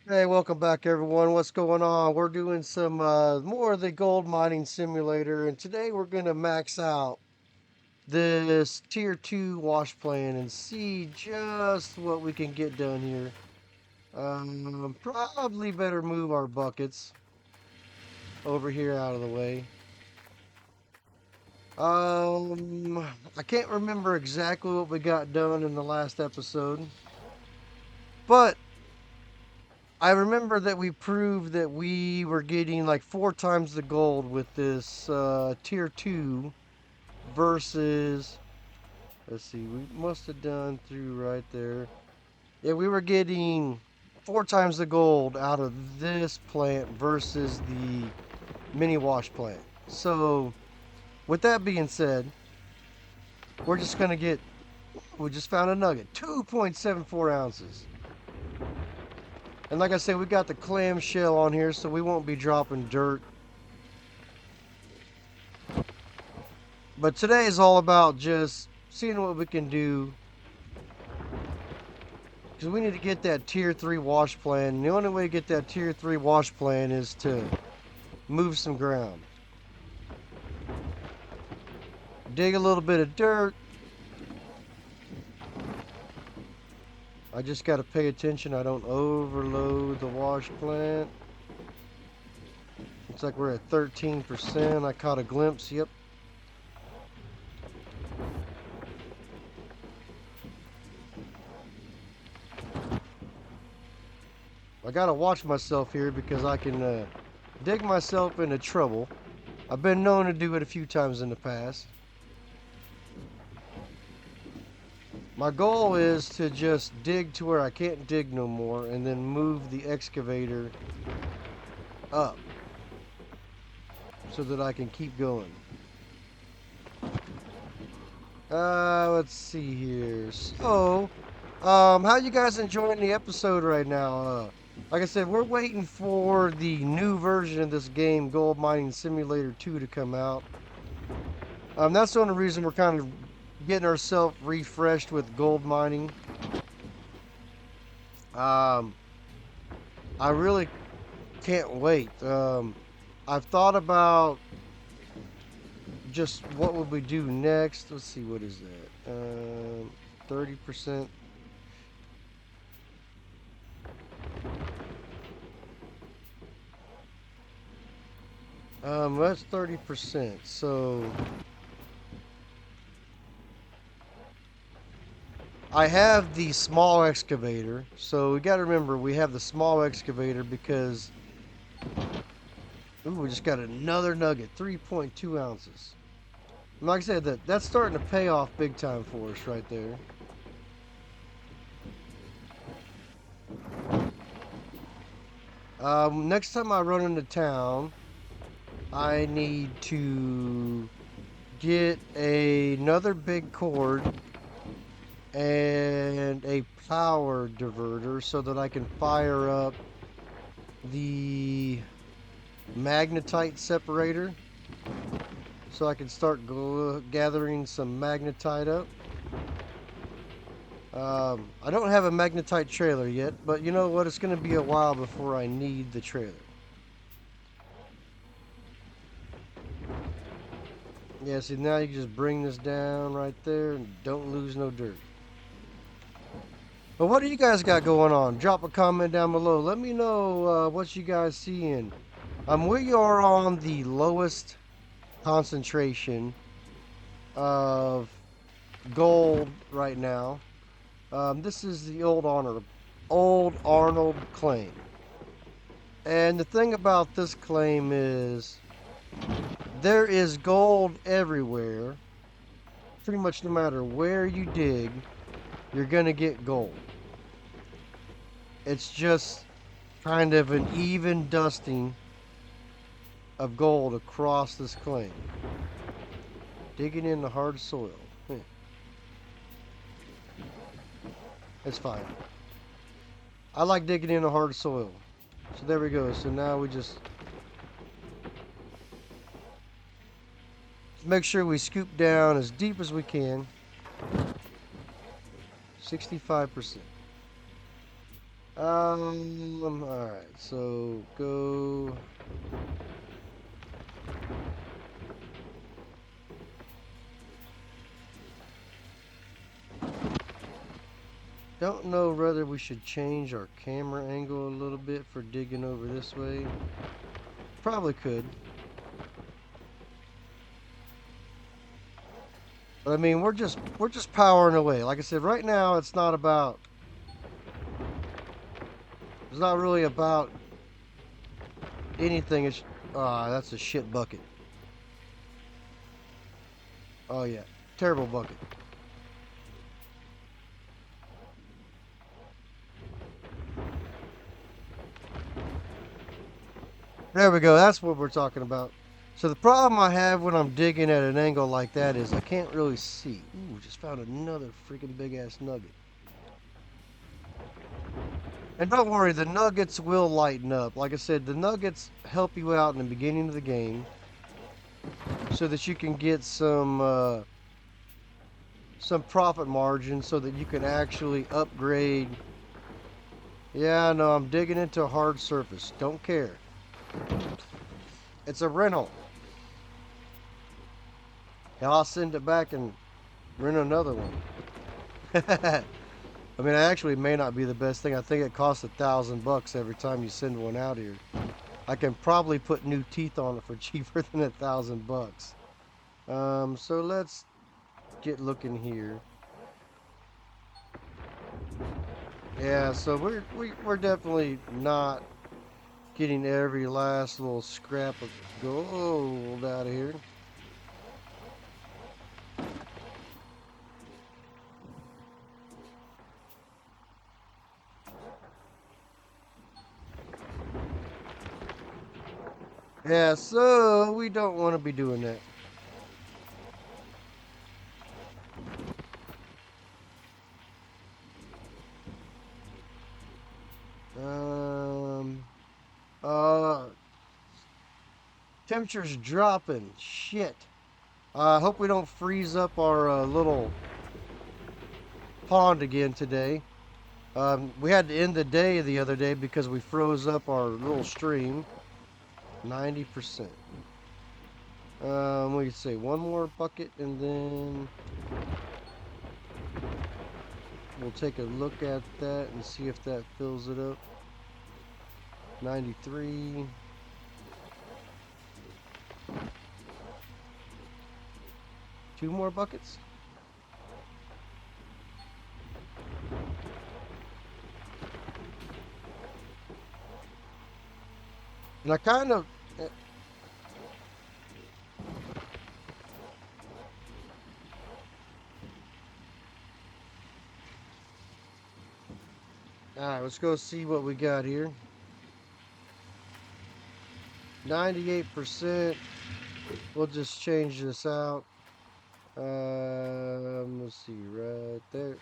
Hey, welcome back everyone. What's going on? We're doing some more of the gold mining simulator, and today we're going to max out this tier 2 wash plan and see just what we can get done here. Probably better move our buckets over here out of the way. I can't remember exactly what we got done in the last episode, but I remember that we proved that we were getting like 4 times the gold with this tier 2 versus, let's see, we must have done through right there. Yeah, we were getting 4 times the gold out of this plant versus the mini wash plant. So, with that being said, we're just going to we just found a nugget, 2.74 ounces. And like I said, we got the clamshell on here, so we won't be dropping dirt. But today is all about just seeing what we can do. Because we need to get that tier 3 wash plan. And the only way to get that tier 3 wash plan is to move some ground. Dig a little bit of dirt. I just got to pay attention I don't overload the wash plant. Looks like we're at 13%. I caught a glimpse. Yep. I got to watch myself here because I can dig myself into trouble. I've been known to do it a few times in the past. My goal is to just dig to where I can't dig no more and then move the excavator up so that I can keep going. Let's see here. So, how you guys enjoying the episode right now? Like I said, we're waiting for the new version of this game, Gold Mining Simulator 2, to come out. That's the only reason we're kind of getting ourselves refreshed with gold mining. Um, I really can't wait. I've thought about just what would we do next. Let's see, what is that? 30%. That's 30%. So I have the small excavator. So we got to remember we have the small excavator because ooh, we just got another nugget, 3.2 ounces. And like I said, that's starting to pay off big time for us right there. Next time I run into town, I need to get another big cord and a power diverter so that I can fire up the magnetite separator so I can start gathering some magnetite up. I don't have a magnetite trailer yet, but you know what? It's going to be a while before I need the trailer. Yeah, see, now you can just bring this down right there and don't lose no dirt. But what do you guys got going on? Drop a comment down below. Let me know what you guys seeing. We are on the lowest concentration of gold right now. This is the old Arnold claim. And the thing about this claim is there is gold everywhere. Pretty much no matter where you dig, you're going to get gold. It's just kind of an even dusting of gold across this claim. Digging in the hard soil. It's fine. I like digging in the hard soil. So there we go. So now we just make sure we scoop down as deep as we can. 65%. Alright, so go. Don't know whether we should change our camera angle a little bit for digging over this way. Probably could. But I mean, we're just powering away. Like I said, right now it's not about. It's not really about anything. It's that's a shit bucket. Oh yeah, terrible bucket. There we go. That's what we're talking about. So the problem I have when I'm digging at an angle like that is I can't really see. Ooh, just found another freaking big ass nugget. And don't worry, the nuggets will lighten up. Like I said, the nuggets help you out in the beginning of the game so that you can get some profit margin so that you can actually upgrade. Yeah, no, I'm digging into a hard surface. Don't care. It's a rental. And I'll send it back and rent another one. I mean, it actually may not be the best thing. I think it costs $1,000 every time you send one out here. I can probably put new teeth on it for cheaper than $1,000. So let's get looking here. Yeah, so we're definitely not getting every last little scrap of gold out of here. Yeah, so we don't want to be doing that. Um, uh, temperature's dropping. Shit. I hope we don't freeze up our little pond again today. We had to end the day the other day because we froze up our little stream. 90%. What do you say? One more bucket and then we'll take a look at that and see if that fills it up. 93. Two more buckets? And I kind of. Alright, let's go see what we got here. 98%. We'll just change this out. Let's see, right there.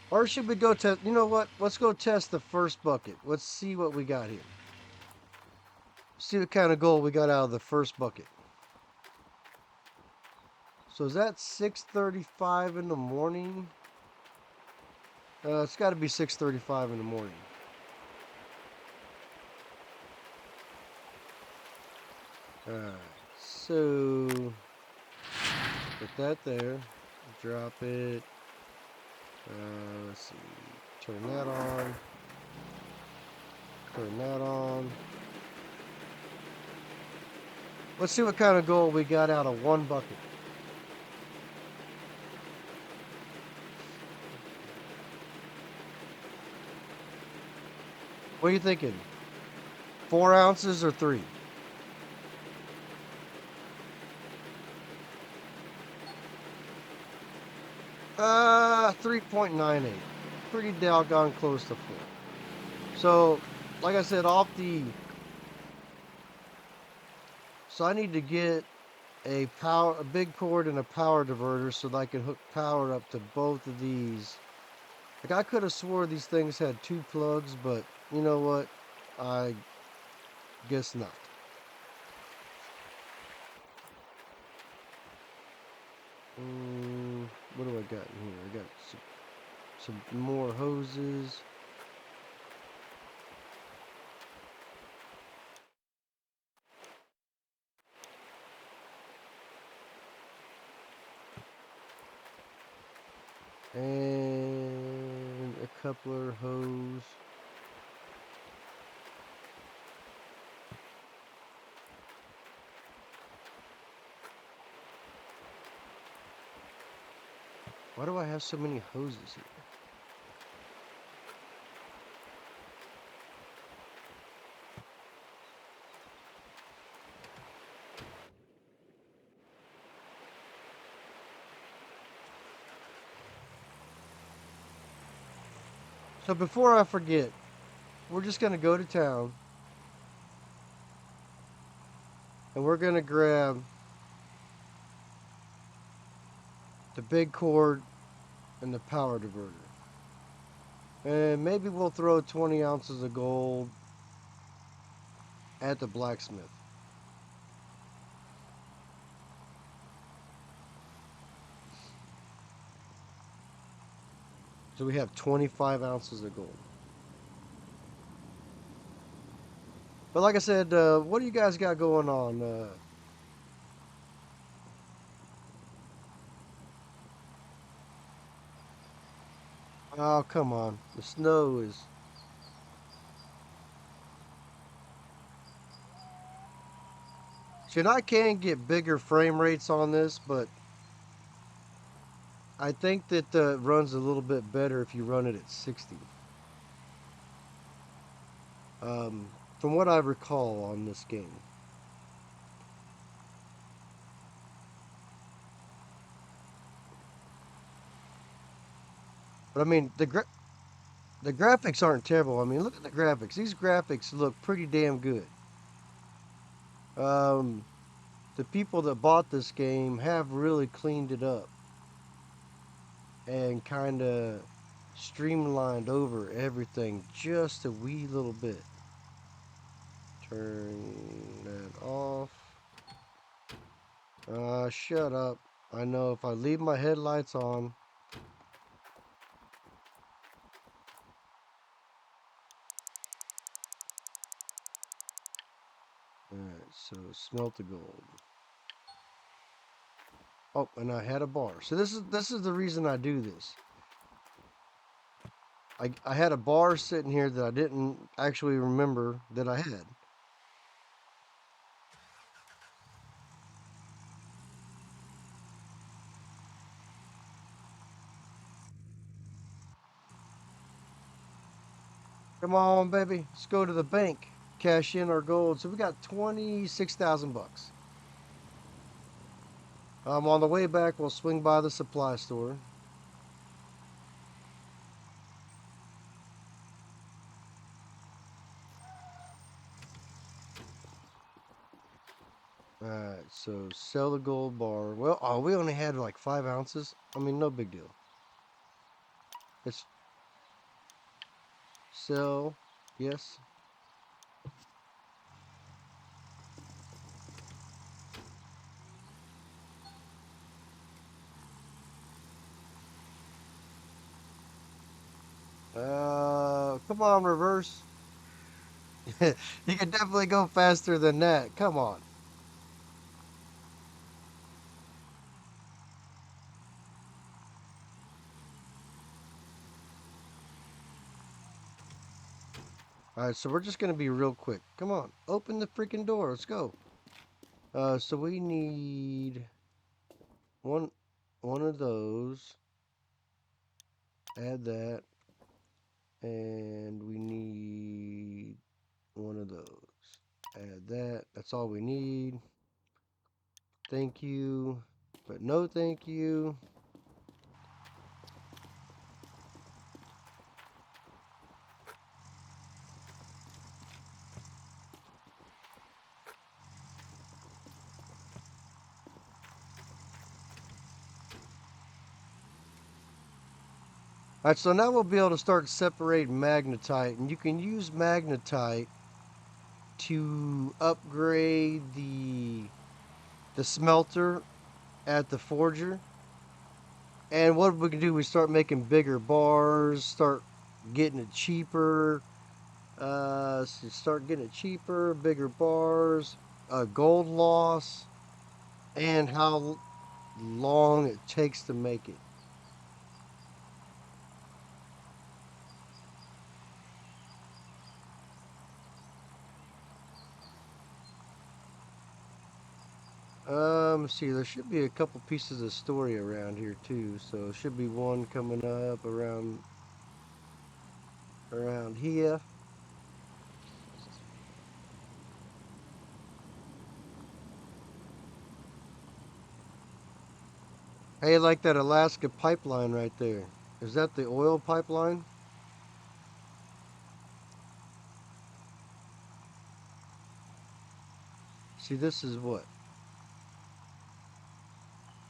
Or should we go test? You know what? Let's go test the first bucket. Let's see what we got here. See what kind of gold we got out of the first bucket. So is that 6:35 in the morning? It's got to be 6:35 in the morning. Alright, so put that there. Drop it. Let's see. Turn that on. Turn that on. Let's see what kind of gold we got out of one bucket. What are you thinking? 4 ounces or 3? 3.98. Pretty doggone close to 4. So, like I said, so I need to get a big cord and a power diverter so that I can hook power up to both of these. Like I could have swore these things had 2 plugs, but you know what? I guess not. What do I got in here? I got some more hoses. And a coupler hose. Why do I have so many hoses here? So before I forget, we're just going to go to town and we're going to grab the big cord and the power diverter. And maybe we'll throw 20 ounces of gold at the blacksmith. So we have 25 ounces of gold. But like I said, what do you guys got going on? Oh, come on. The snow is... See, I can get bigger frame rates on this, but I think that it runs a little bit better if you run it at 60. Um, from what I recall on this game. But I mean, the graphics aren't terrible. I mean, look at the graphics. These graphics look pretty damn good. Um, the people that bought this game have really cleaned it up and kind of streamlined over everything just a wee little bit. Turn that off. Shut up. I know if I leave my headlights on. Alright, so smelt the gold. Oh, and I had a bar. So this is the reason I do this. I had a bar sitting here that I didn't actually remember that I had. Come on, baby. Let's go to the bank. Cash in our gold. So we got 26,000 bucks. On the way back, we'll swing by the supply store. Alright, so sell the gold bar. Well, oh, we only had like 5 ounces. I mean, no big deal. Let's sell. Yes. Come on, reverse. You can definitely go faster than that. Come on. Alright, so we're just gonna be real quick. Come on, open the freaking door. Let's go. So we need one one of those. Add that. And we need one of those. Add that. That's all we need. Thank you. But no thank you. Alright, so now we'll be able to start separating magnetite. And you can use magnetite to upgrade the smelter at the forger. And what we can do, we start making bigger bars, start getting it cheaper. So start getting it cheaper, bigger bars, gold loss, and how long it takes to make it. See, there should be a couple pieces of story around here too. So there should be one coming up around here. Hey, like that Alaska pipeline right there. Is that the oil pipeline? See, this is what.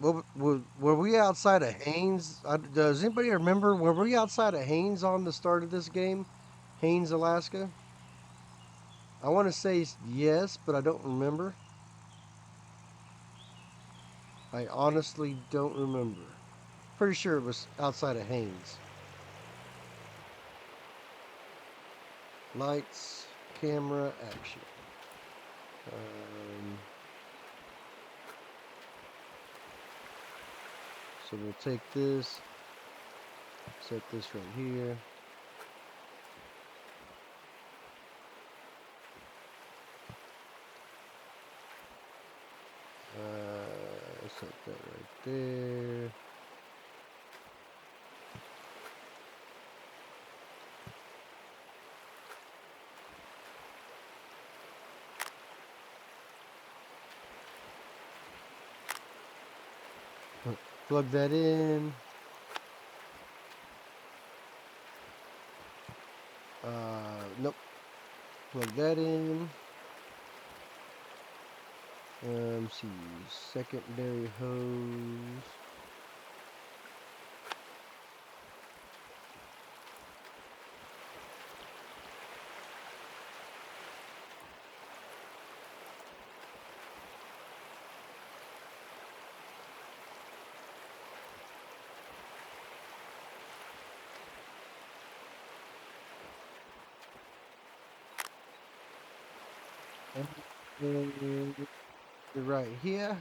Were we outside of Haynes? Does anybody remember? Were we outside of Haynes on the start of this game? Haynes, Alaska? I want to say yes, but I don't remember. I honestly don't remember. Pretty sure it was outside of Haynes. Lights, camera, action. Um, so we'll take this, set this right here. Set that right there. Plug that in. Nope. Plug that in. See, secondary hose. And right here.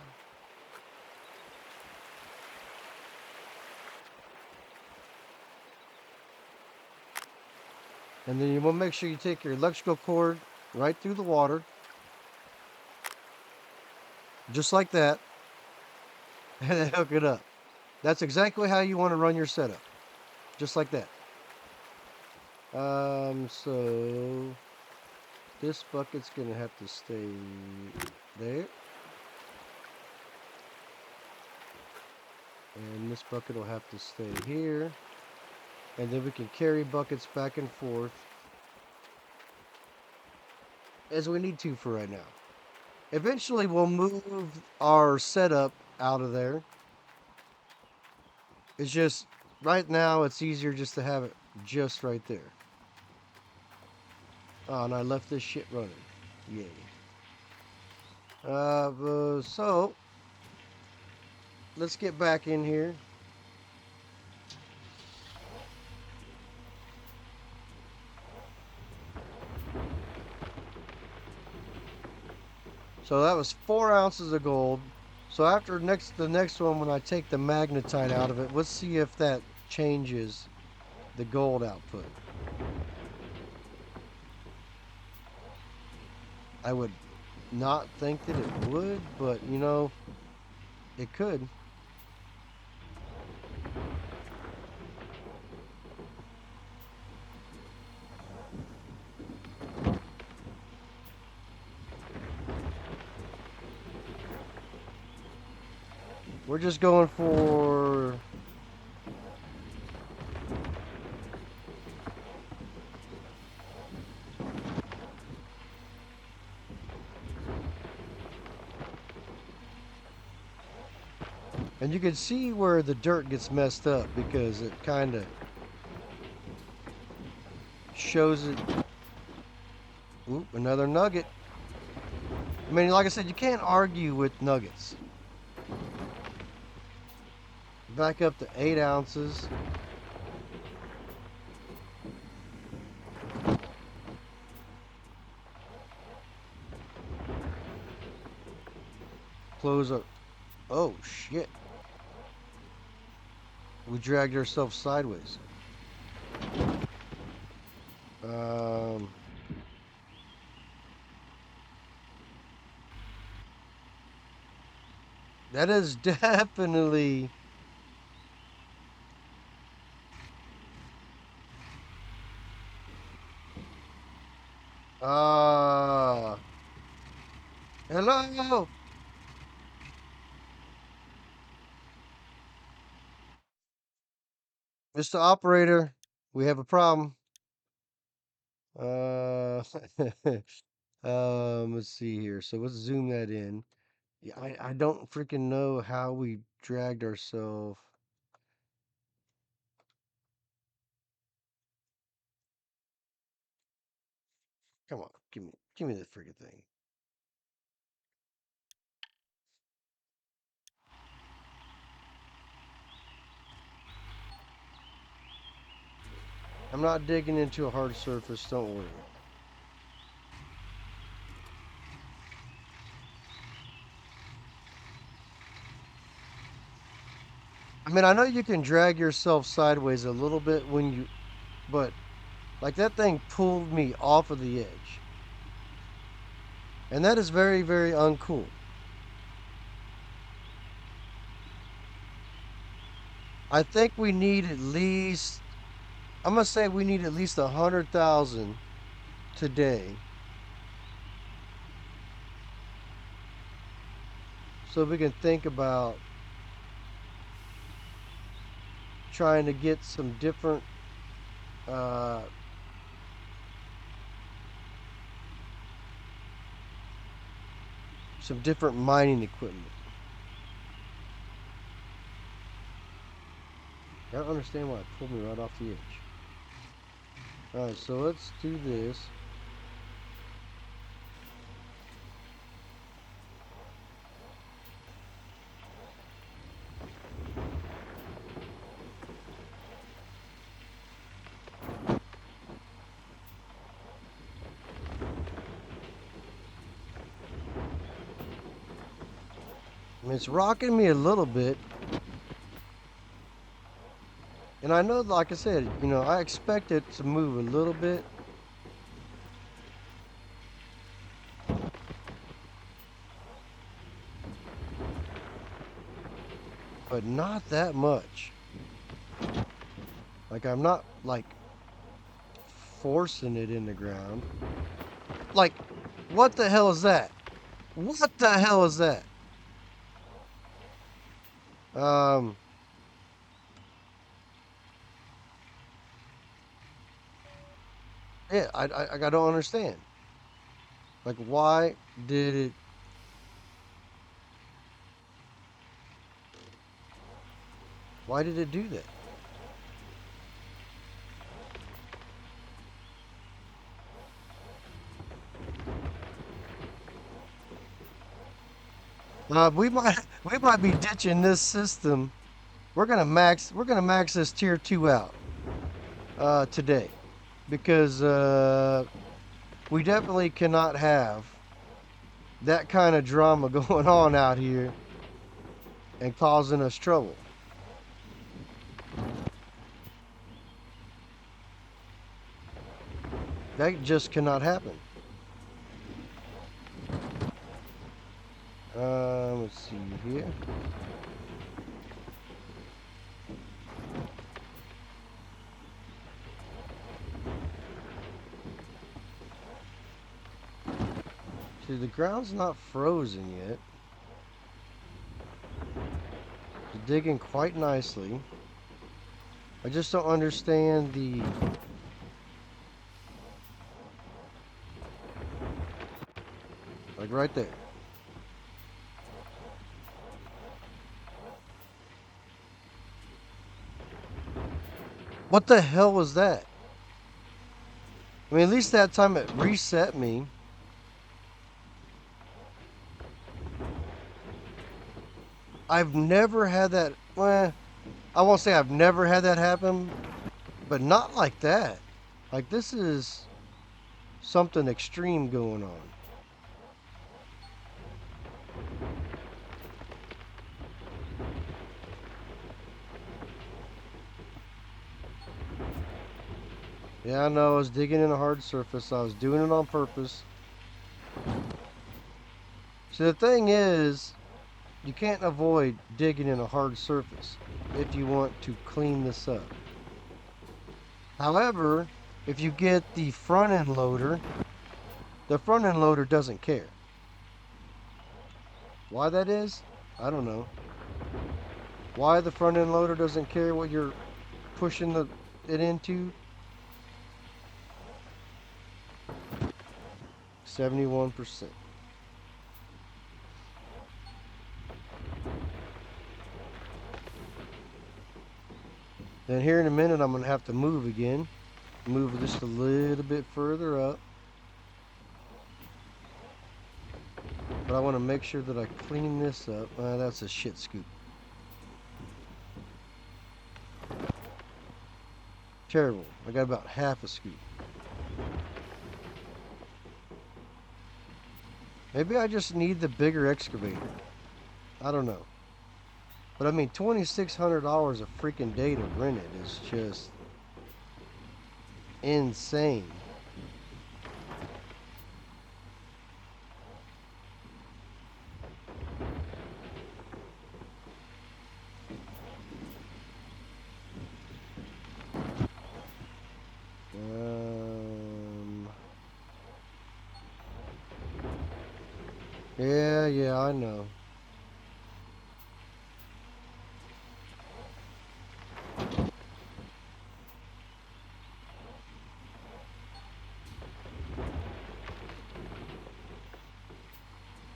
And then you want to make sure you take your electrical cord right through the water, just like that, and then hook it up. That's exactly how you want to run your setup, just like that. So this bucket's gonna have to stay there, and this bucket will have to stay here, and then we can carry buckets back and forth as we need to for right now. Eventually, we'll move our setup out of there. It's just right now it's easier just to have it just right there. Oh, and I left this shit running. Yay. So let's get back in here. So that was 4 ounces of gold. So after the next one, when I take the magnetite out of it, let's see if that changes the gold output. I would not think that it would, but you know, it could. We're just going for and you can see where the dirt gets messed up because it kind of shows it. Oop, another nugget. I mean, like I said, you can't argue with nuggets. Back up to 8 ounces. Close up. Oh, shit. We dragged ourselves sideways. Um, that is definitely... Hello? Mr. Operator, we have a problem. Uh, let's see here. So let's zoom that in. Yeah, I don't freaking know how we dragged ourselves. Come on, give me the freaking thing. I'm not digging into a hard surface, don't worry. I mean, I know you can drag yourself sideways a little bit when you, but like that thing pulled me off of the edge. And that is very, very uncool. I think we need at least, I'm going to say we need at least 100,000 today. So we can think about trying to get uh, some different mining equipment. I don't understand why it pulled me right off the edge. Alright, so let's do this. I mean, it's rocking me a little bit. And I know, like I said, I expect it to move a little bit. But not that much. Like, I'm not, like, forcing it in the ground. Like, what the hell is that? What the hell is that? Um, yeah, I don't understand. Like, why did it... Why did it do that? We might be ditching this system. We're gonna max this tier 2 out today because we definitely cannot have that kind of drama going on out here and causing us trouble. That just cannot happen. Let's see here. See, the ground's not frozen yet. It's digging quite nicely. I just don't understand the... Like right there. What the hell was that? I mean, at least that time it reset me. I've never had that. Well, I won't say I've never had that happen, but not like that. Like this is something extreme going on. Yeah, I know. I was digging in a hard surface. I was doing it on purpose. So the thing is, you can't avoid digging in a hard surface if you want to clean this up. However, if you get the front end loader, the front end loader doesn't care. Why that is? I don't know. Why the front end loader doesn't care what you're pushing it into? 71%. Then here in a minute, I'm going to have to move again. Move just a little bit further up. But I want to make sure that I clean this up. That's a shit scoop. Terrible. I got about half a scoop. Maybe I just need the bigger excavator. I don't know. But I mean, $2,600 a freaking day to rent it is just insane. Yeah, I know.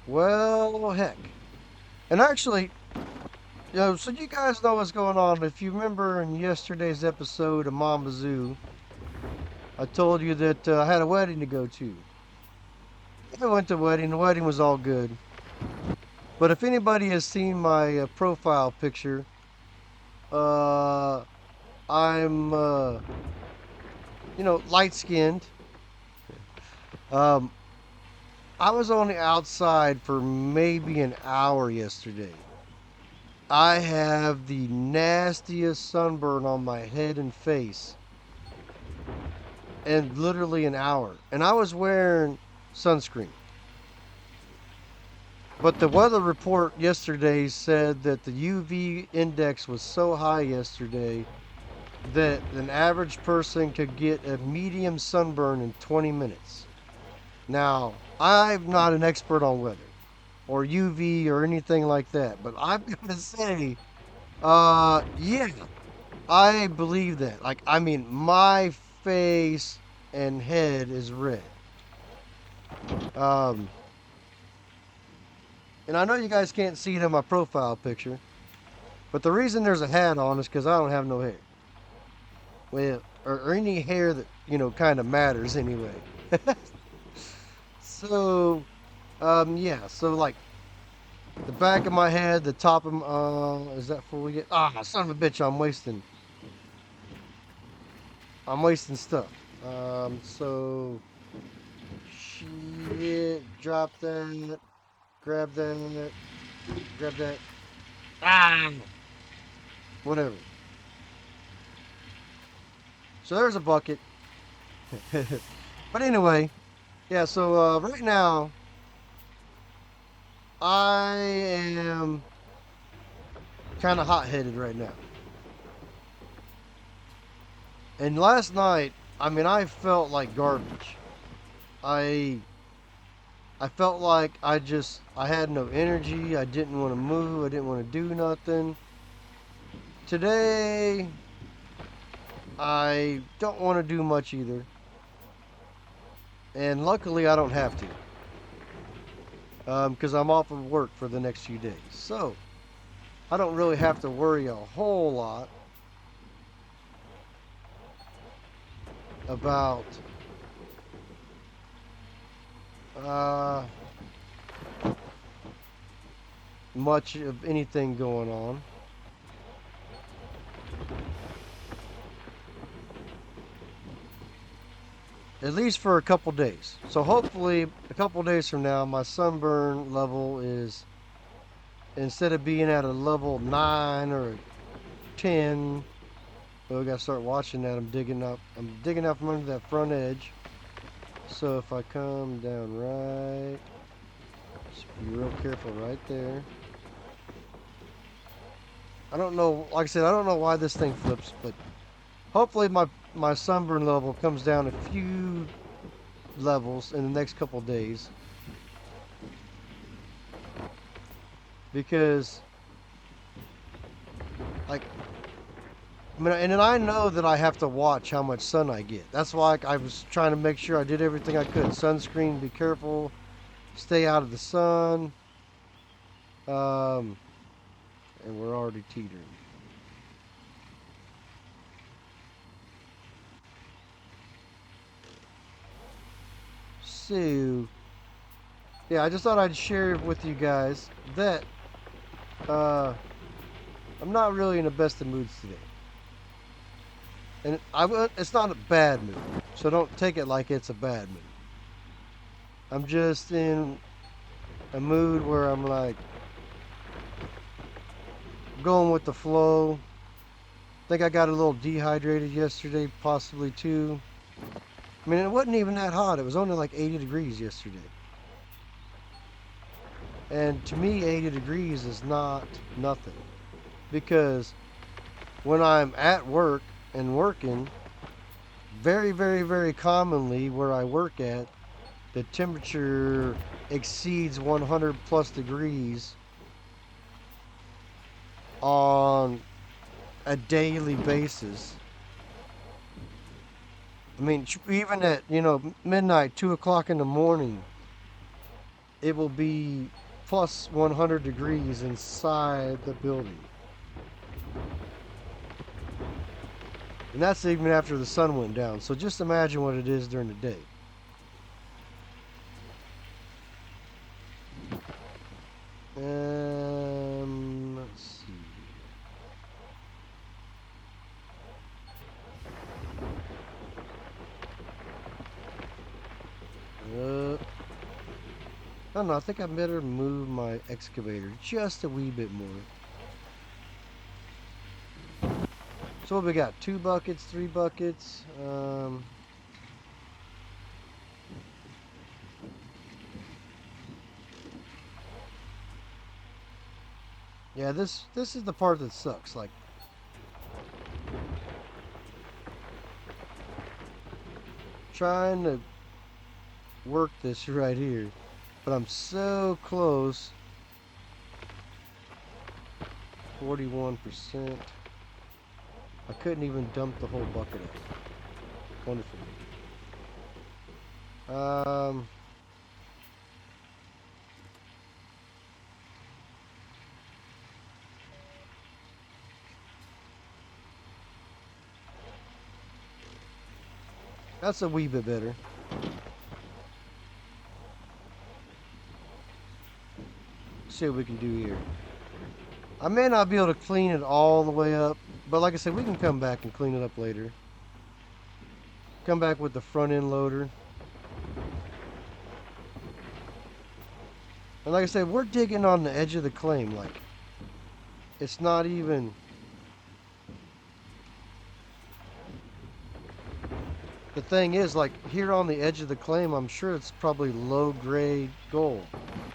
Well, heck. And actually, so you guys know what's going on. If you remember in yesterday's episode of Mamba Zoo, I told you that I had a wedding to go to. I went to the wedding. The wedding was all good. But if anybody has seen my profile picture, uh, I'm, light skinned. Um, I was on the outside for maybe an hour yesterday. I have the nastiest sunburn on my head and face in literally an hour. And I was wearing sunscreen. But the weather report yesterday said that the UV index was so high yesterday that an average person could get a medium sunburn in 20 minutes. Now, I'm not an expert on weather or UV or anything like that, but I'm going to say, yeah, I believe that. Like, I mean, my face and head is red. Um, and I know you guys can't see it in my profile picture, but the reason there's a hat on is because I don't have no hair. Well, or any hair that, kind of matters anyway. So, yeah, so like the back of my head, the top of is that full yet? Son of a bitch, I'm wasting stuff. So, shit, drop that, grab that, grab that. Ah, whatever. So there's a bucket. But anyway, yeah, so right now, I am kind of hot headed right now. And last night, I mean, I felt like garbage. I I felt like I had no energy. I didn't want to move. I didn't want to do nothing. Today, I don't want to do much either. And luckily, I don't have to. Because I'm off of work for the next few days. So, I don't really have to worry a whole lot about uh, much of anything going on. at least for a couple days. So hopefully a couple days from now, my sunburn level is, instead of being at a level 9 or a 10, but we gotta start watching that. I'm digging up from under that front edge. So if I come down right, just be real careful right there. I don't know, like I said, I don't know why this thing flips, but hopefully my sunburn level comes down a few levels in the next couple days. Because, like, I mean, and then I know that I have to watch how much sun I get. That's why I was trying to make sure I did everything I could. Sunscreen, be careful, stay out of the sun. And we're already teetering. So, yeah, I just thought I'd share with you guys that I'm not really in the best of moods today. And it's not a bad mood, so don't take it like it's a bad mood. I'm just in a mood where I'm like going with the flow. I think I got a little dehydrated yesterday, possibly too. I mean, it wasn't even that hot. It was only like 80 degrees yesterday. And to me, 80 degrees is not nothing. Because when I'm at work and working, very, very, very commonly where I work at, the temperature exceeds 100 plus degrees on a daily basis. I mean, even at, midnight, 2 o'clock in the morning, it will be plus 100 degrees inside the building. And that's even after the sun went down. So just imagine what it is during the day. Let's see. I don't know, I think I better move my excavator just a wee bit more. So what we got? 2 buckets, 3 buckets. Yeah, this is the part that sucks. Like, trying to work this right here, but I'm so close. 41%. I couldn't even dump the whole bucket up. Wonderful. That's a wee bit better. Let's see what we can do here. I may not be able to clean it all the way up, but like I said, we can come back and clean it up later. Come back with the front end loader. And like I said, we're digging on the edge of the claim. Like, it's not even... The thing is, like, here on the edge of the claim, I'm sure it's probably low-grade gold.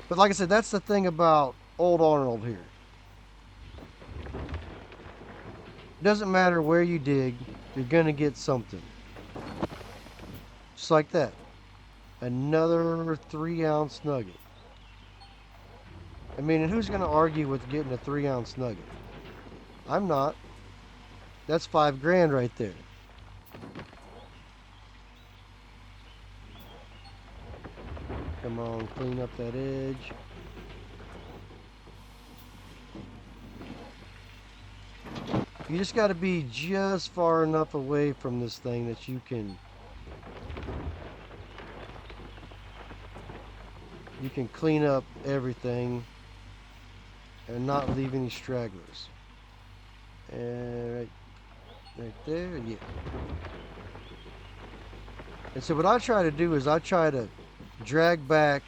But like I said, that's the thing about Old Arnold here. It doesn't matter where you dig, you're going to get something. Just like that. Another 3-ounce nugget. I mean, and who's going to argue with getting a 3-ounce nugget? I'm not. That's $5 right there. Come on, clean up that edge. You just got to be just far enough away from this thing that you can clean up everything and not leave any stragglers. And right there, yeah. And so what I try to do is I try to drag back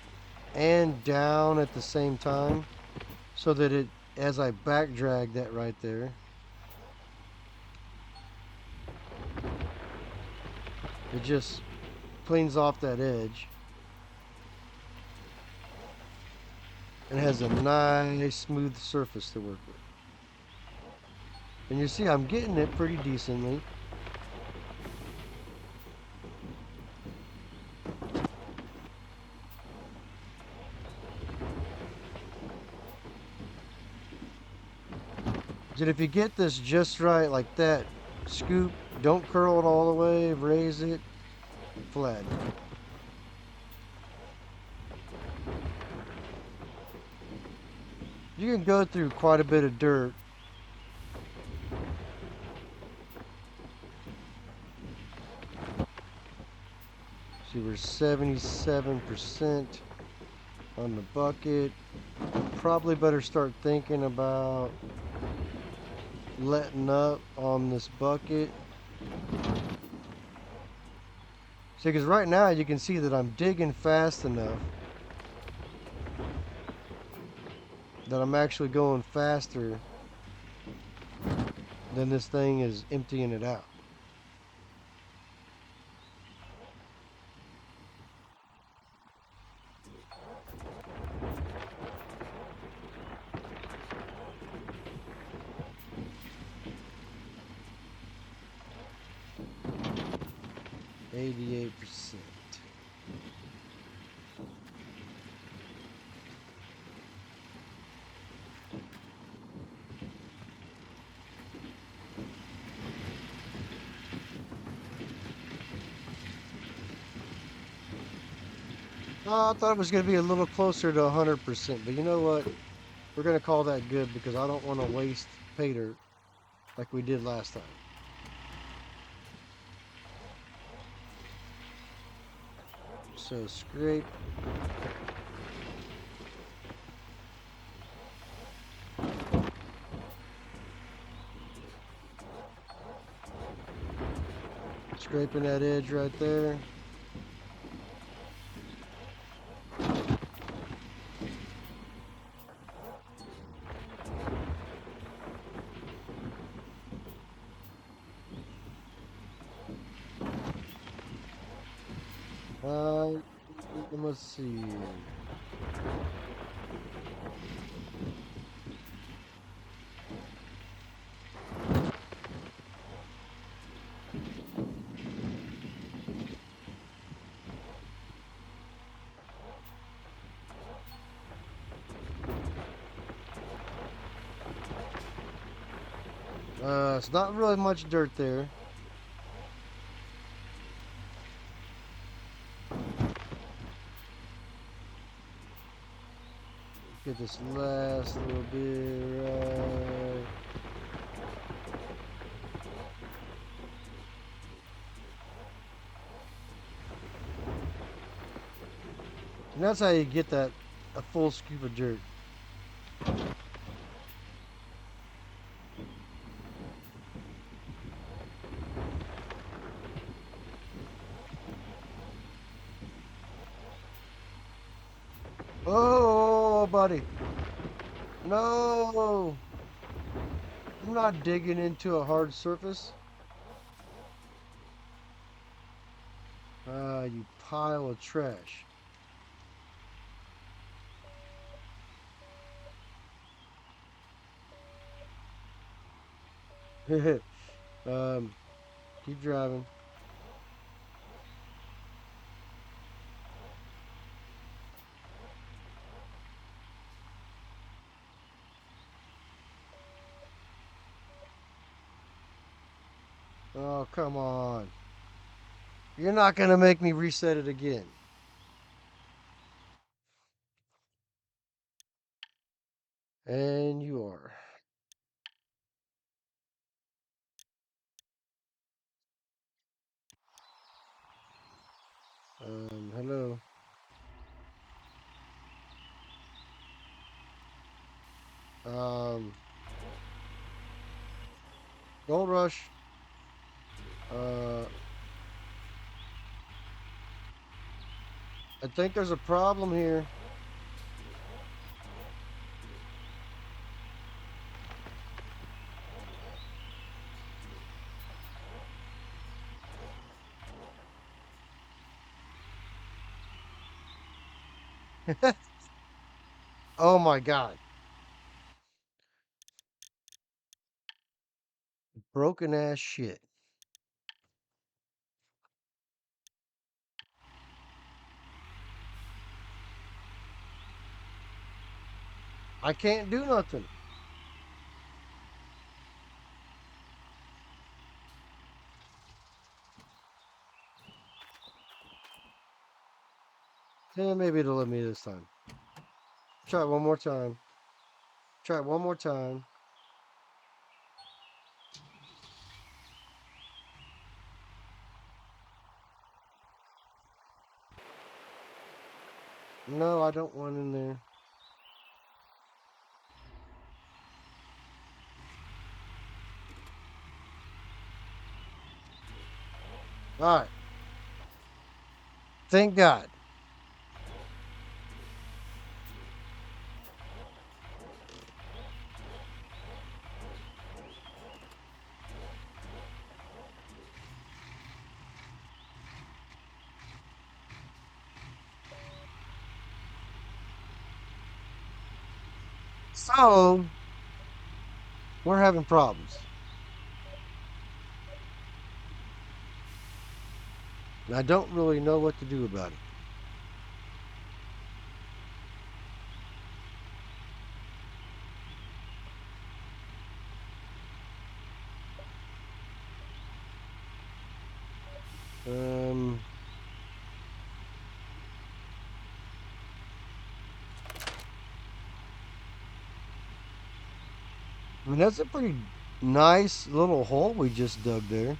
and down at the same time so that it, as I back drag that right there, it just cleans off that edge and has a nice smooth surface to work with. And you see I'm getting it pretty decently. And if you get this just right like that, scoop, don't curl it all the way, raise it, flat. You can go through quite a bit of dirt. See, we're 77% on the bucket. Probably better start thinking about letting up on this bucket. See, because right now you can see that I'm digging fast enough that I'm actually going faster than this thing is emptying it out. %. Oh, I thought it was going to be a little closer to 100%, but you know what? We're going to call that good because I don't want to waste pay dirt like we did last time. So scrape. Scraping that edge right there. Let's see. It's not really much dirt there. Get this last little bit right. And that's how you get that a full scoop of dirt. Oh, buddy. No. I'm not digging into a hard surface. You pile of trash. Keep driving. Oh, come on. You're not going to make me reset it again. And you are. Hello. Um, Gold Rush. Uh, I think there's a problem here. Oh my god. Broken ass shit. I can't do nothing. Yeah, maybe it'll let me this time. Try it one more time. Try it one more time. No, I don't want in there. Alright. Thank God. So, we're having problems. And I don't really know what to do about it. Um, I mean, that's a pretty nice little hole we just dug there.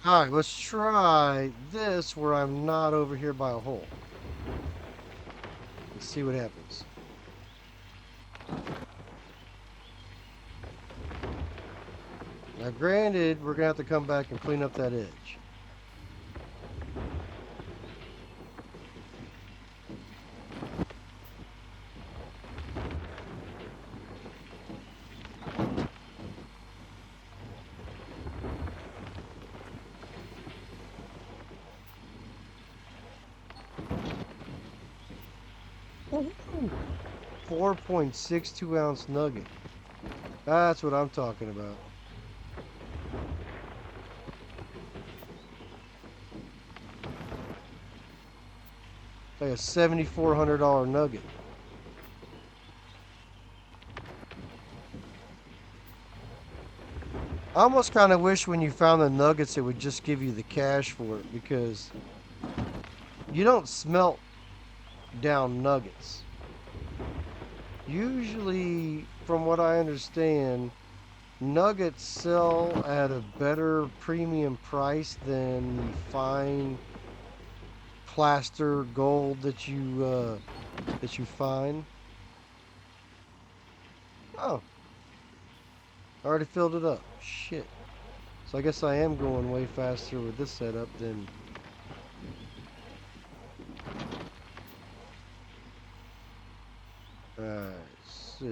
All right, let's try this where I'm not over here by a hole. Let's see what happens. Now, granted, we're gonna have to come back and clean up that edge. Woohoo! 4.62 ounce nugget. That's what I'm talking about. Like a $7,400 nugget. I almost kind of wish when you found the nuggets it would just give you the cash for it because you don't smelt down nuggets. Usually, from what I understand, nuggets sell at a better premium price than the fine plaster gold that you find. Oh, I already filled it up. Shit. So I guess I am going way faster with this setup than. Alright, so.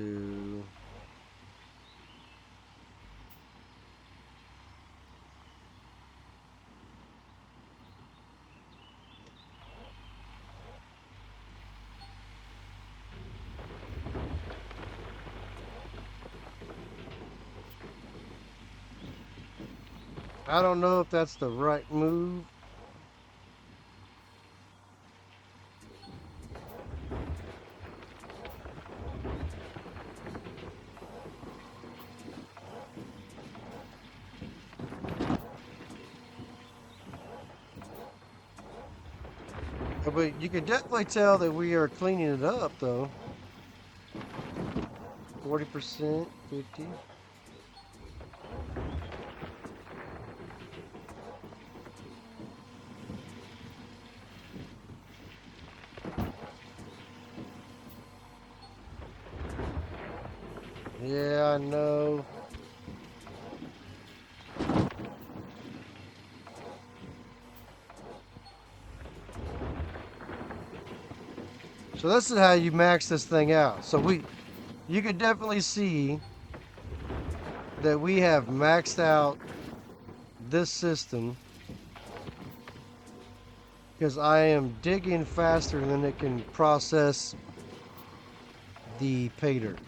I don't know if that's the right move. But you can definitely tell that we are cleaning it up, though. 40%, 50. Yeah, I know. So this is how you max this thing out. You can definitely see that we have maxed out this system because I am digging faster than it can process the pay dirt.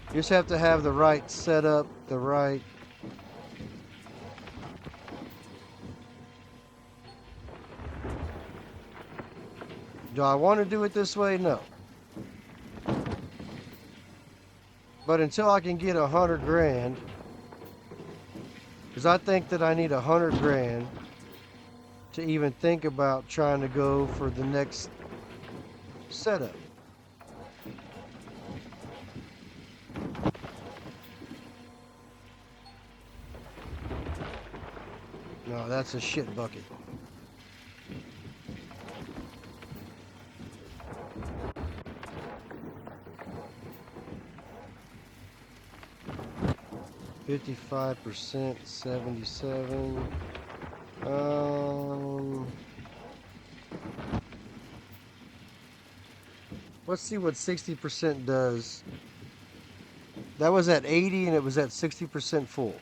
You just have to have the right setup, the right. Do I want to do it this way? No. But until I can get 100 grand, because I think that I need 100 grand to even think about trying to go for the next setup. No, that's a shit bucket. %, 77. Let's see what 60% does. That was at 80 and it was at 60% full.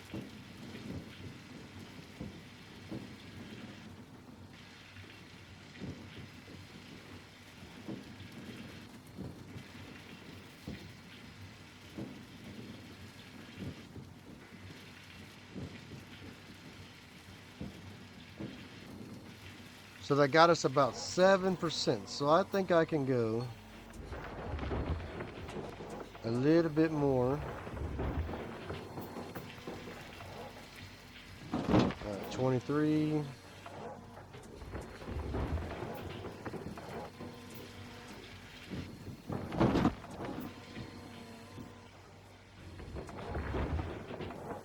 So that got us about 7%. So I think I can go a little bit more. 23.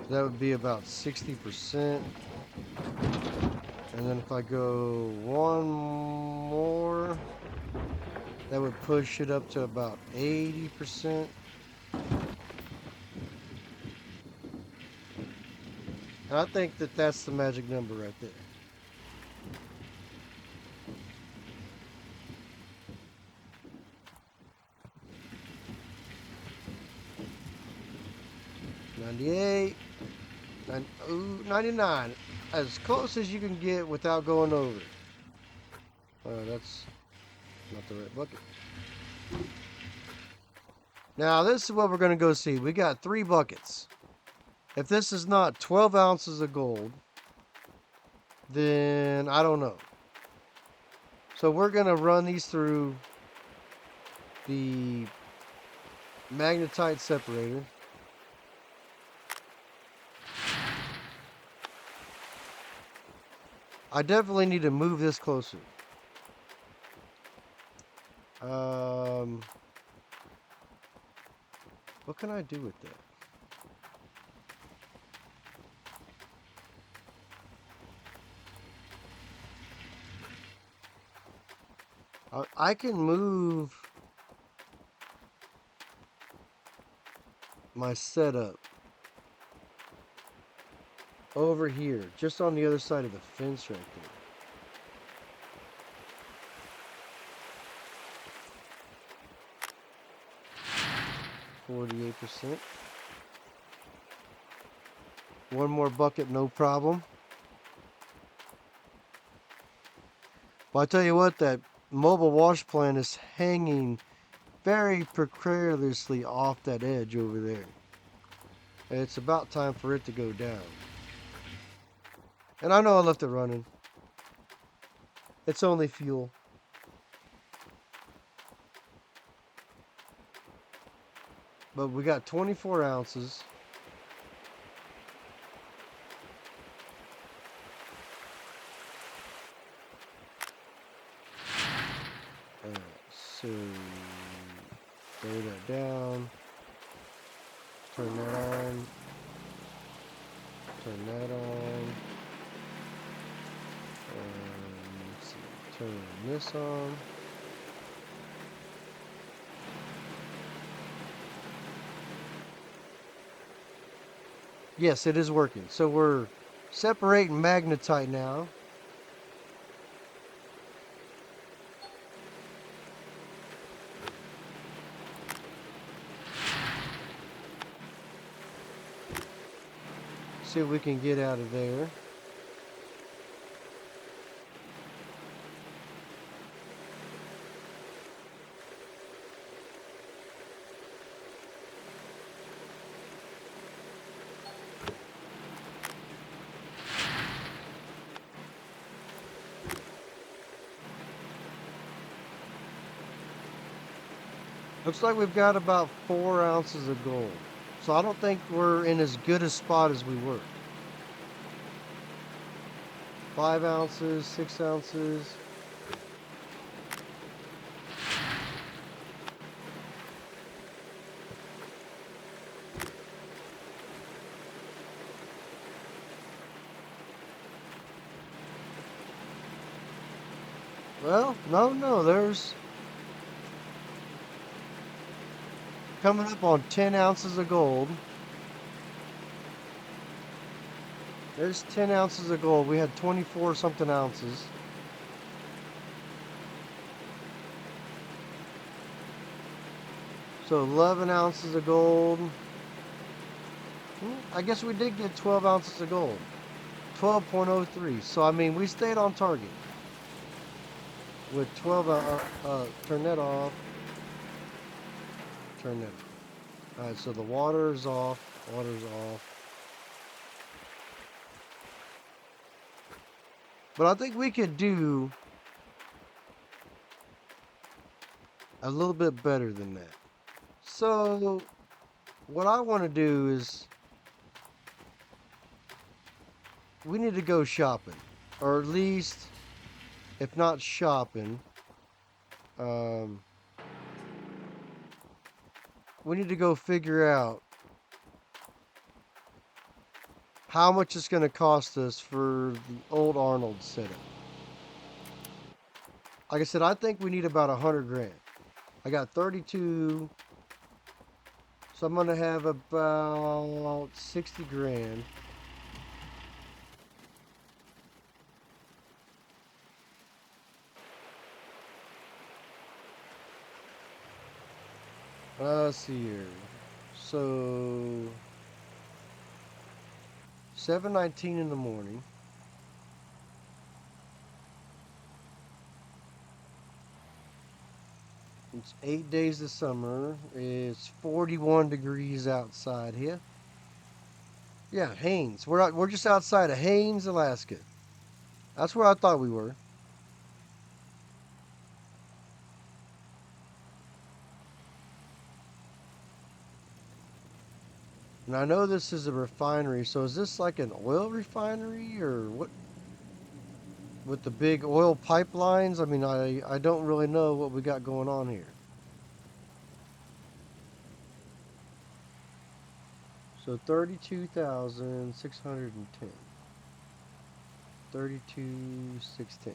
That would be about 60%. And then if I go one more, that would push it up to about 80%. And I think that that's the magic number right there. $98, 99, as close as you can get without going over it. That's not the right bucket. Now this is what we're going to go see. We got 3 buckets. If this is not 12 ounces of gold, then I don't know. So we're going to run these through the magnetite separator. I definitely need to move this closer. What can I do with that? I can move my setup over here, just on the other side of the fence right there. %. One more bucket, no problem. But I tell you what, that mobile wash plant is hanging very precariously off that edge over there. It's about time for it to go down. And I know I left it running. It's only fuel. But we got 24 ounces. Alright, so throw that down. Turn that on. Turn that on. Let's see, turn this on. Yes, it is working. So we're separating magnetite now. See what we can get out of there. Looks like we've got about 4 ounces of gold. So I don't think we're in as good a spot as we were. 5 ounces, 6 ounces. Well, no, there's coming up on 10 ounces of gold. There's 10 ounces of gold. We had 24 something ounces. So 11 ounces of gold. I guess we did get 12 ounces of gold. 12.03. So, I mean, we stayed on target. With 12, turn that off. Turn that off. Alright, so the water's off. Water's off. But I think we could do a little bit better than that. So, what I want to do is we need to go shopping. Or at least, if not shopping, we need to go figure out how much it's going to cost us for the old Arnold setup. Like I said, I think we need about 100 grand. I got 32, so I'm going to have about 60 grand. Let's see here. So 7:19 in the morning. It's 8 days of summer. It's 41 degrees outside here. Yeah, Haines. We're just outside of Haines, Alaska. That's where I thought we were. And I know this is a refinery, so is this like an oil refinery or what? With the big oil pipelines? I mean, I don't really know what we got going on here. So 32,610. 32,610.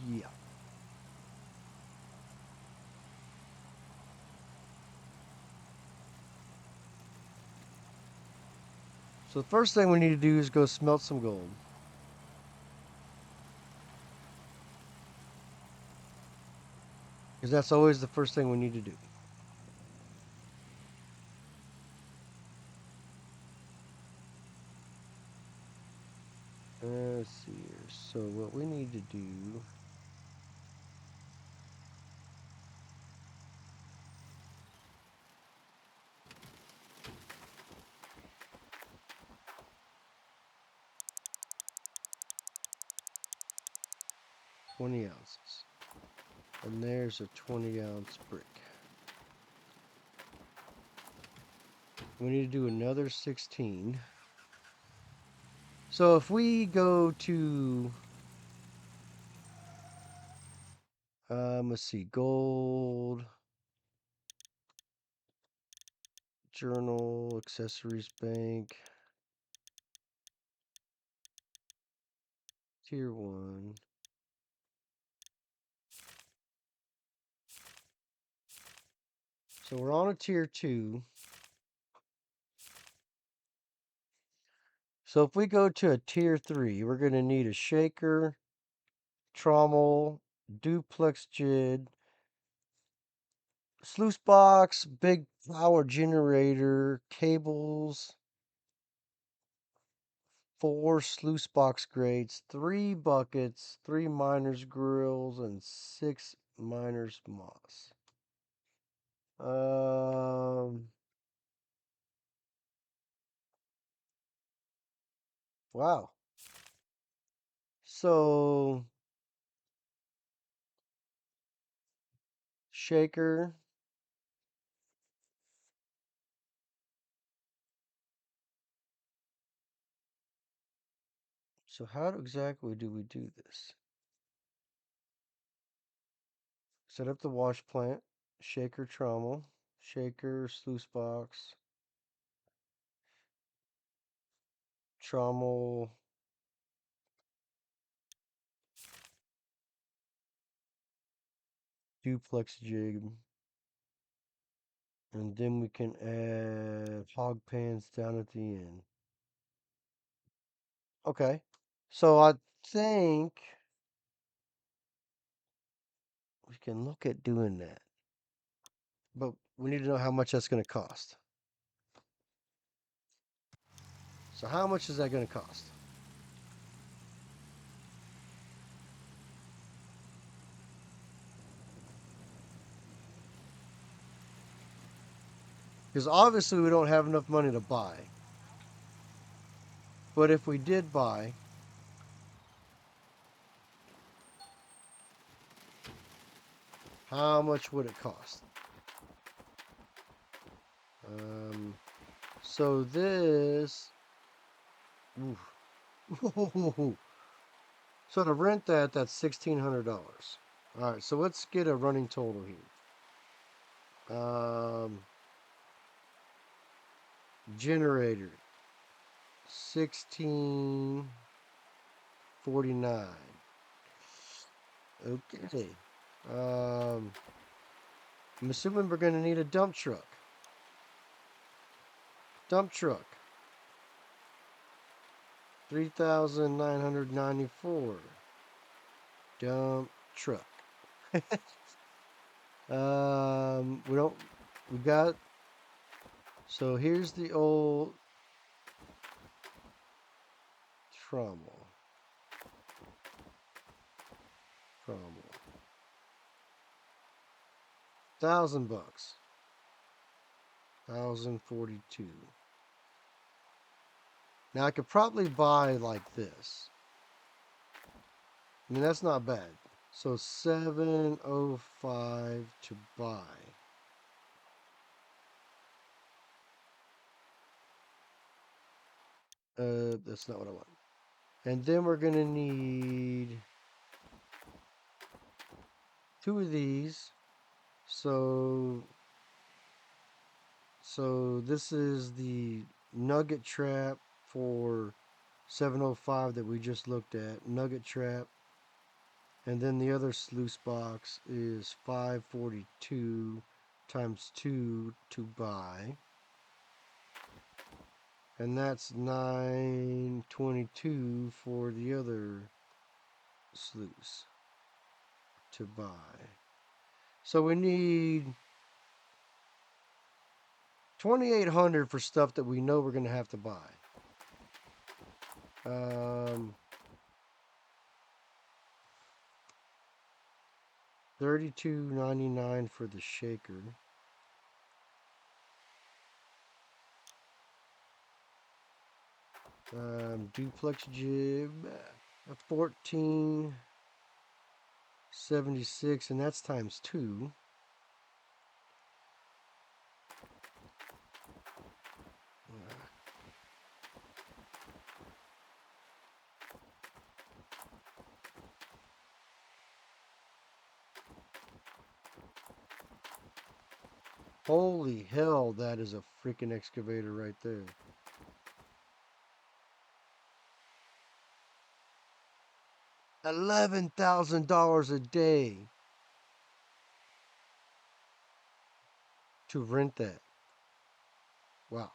Yeah. So the first thing we need to do is go smelt some gold. Because that's always the first thing we need to do. Let's see here. So what we need to do 20 ounces. And there's a 20-ounce brick. We need to do another 16. So if we go to, let's see, gold, journal, accessories bank, tier 1. So we're on a tier 2. So if we go to a tier 3, we're going to need a shaker, trommel, duplex jig, sluice box, big power generator, cables, 4 sluice box grates, 3 buckets, 3 miners grills, and 6 miners moss. Wow. So shaker. So how exactly do we do this? Set up the wash plant, shaker trommel, shaker sluice box, trommel, duplex jig, and then we can add hog pans down at the end. Okay, so I think we can look at doing that, but we need to know how much that's going to cost. So how much is that going to cost? Because obviously we don't have enough money to buy. But if we did buy, how much would it cost? So this, oof. So to rent that, that's $1,600. All right, so let's get a running total here. Generator, 1649. Okay. I'm assuming we're going to need a dump truck. Dump truck, 3,994. Dump truck. We don't. We got. So here's the old trommel. Trommel. $1,000. 1,042. Now I could probably buy like this. I mean, that's not bad. So 705 to buy. That's not what I want. And then we're gonna need 2 of these. So this is the nugget trap for 705 that we just looked at. Nugget trap. And then the other sluice box is 542 times 2 to buy. And that's 922 for the other sluice to buy. So we need 2,800 for stuff that we know we're going to have to buy. 32.99 for the shaker. Duplex jib, 14. 76, and that's times 2. Holy hell, that is a freaking excavator right there. $11,000 a day to rent that. Wow.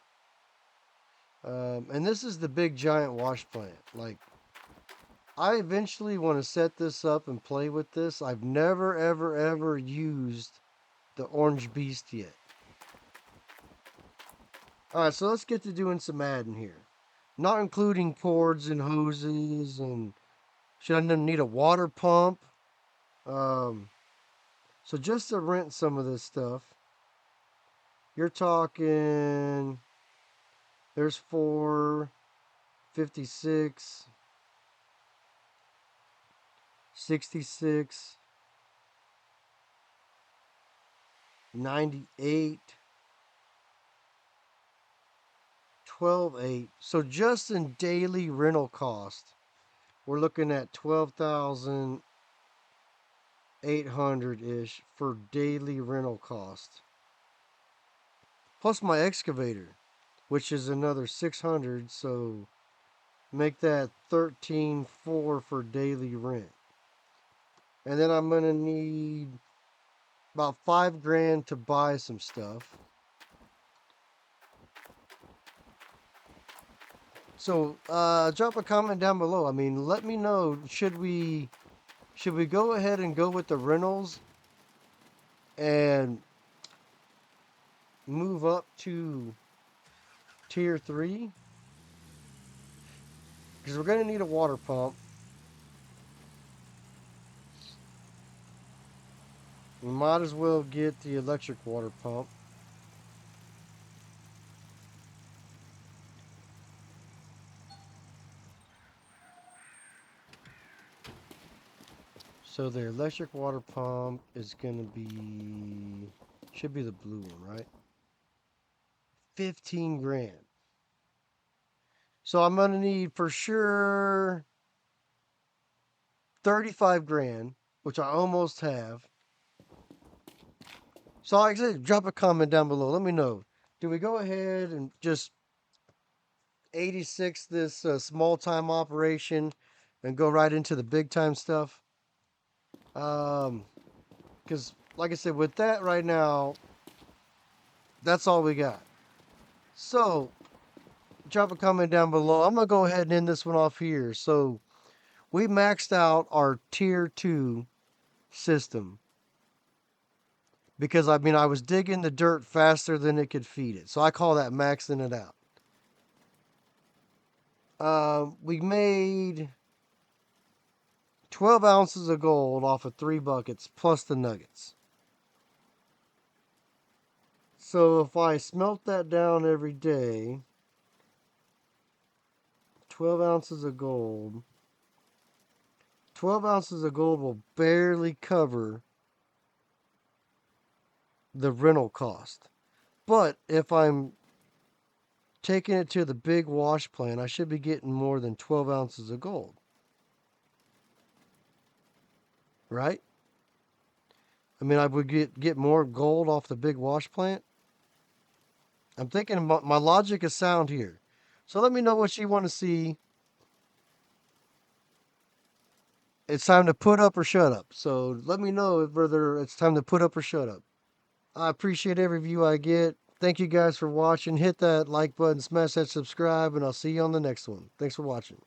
And this is the big giant wash plant. Like, I eventually want to set this up and play with this. I've never, ever, ever used the orange beast yet. Alright, so let's get to doing some adding here. Not including cords and hoses, and should I need a water pump? Um, so just to rent some of this stuff, you're talking, there's 4, 56, 66, 98, 12.8. So just in daily rental cost, we're looking at 12,800 ish for daily rental cost. Plus my excavator, which is another 600, so make that 13,400 for daily rent. And then I'm gonna need about 5 grand to buy some stuff. So drop a comment down below. I mean, let me know, should we go ahead and go with the rentals and move up to tier 3? Because we're going to need a water pump. We might as well get the electric water pump. So the electric water pump is going to be, should be the blue one, right? 15 grand. So I'm going to need for sure 35 grand, which I almost have. So like I said, drop a comment down below. Let me know. Do we go ahead and just 86 this small time operation and go right into the big time stuff? Because like I said, with that right now, that's all we got. So drop a comment down below. I'm gonna go ahead and end this one off here. So we maxed out our tier 2 system because I mean I was digging the dirt faster than it could feed it. So I call that maxing it out. We made 12 ounces of gold off of 3 buckets plus the nuggets. So if I smelt that down every day, 12 ounces of gold, 12 ounces of gold will barely cover the rental cost. But if I'm taking it to the big wash plant, I should be getting more than 12 ounces of gold. Right? I mean, I would get more gold off the big wash plant. I'm thinking my logic is sound here. So let me know what you want to see. It's time to put up or shut up. So let me know whether it's time to put up or shut up. I appreciate every view I get. Thank you guys for watching. Hit that like button, smash that subscribe, and I'll see you on the next one. Thanks for watching.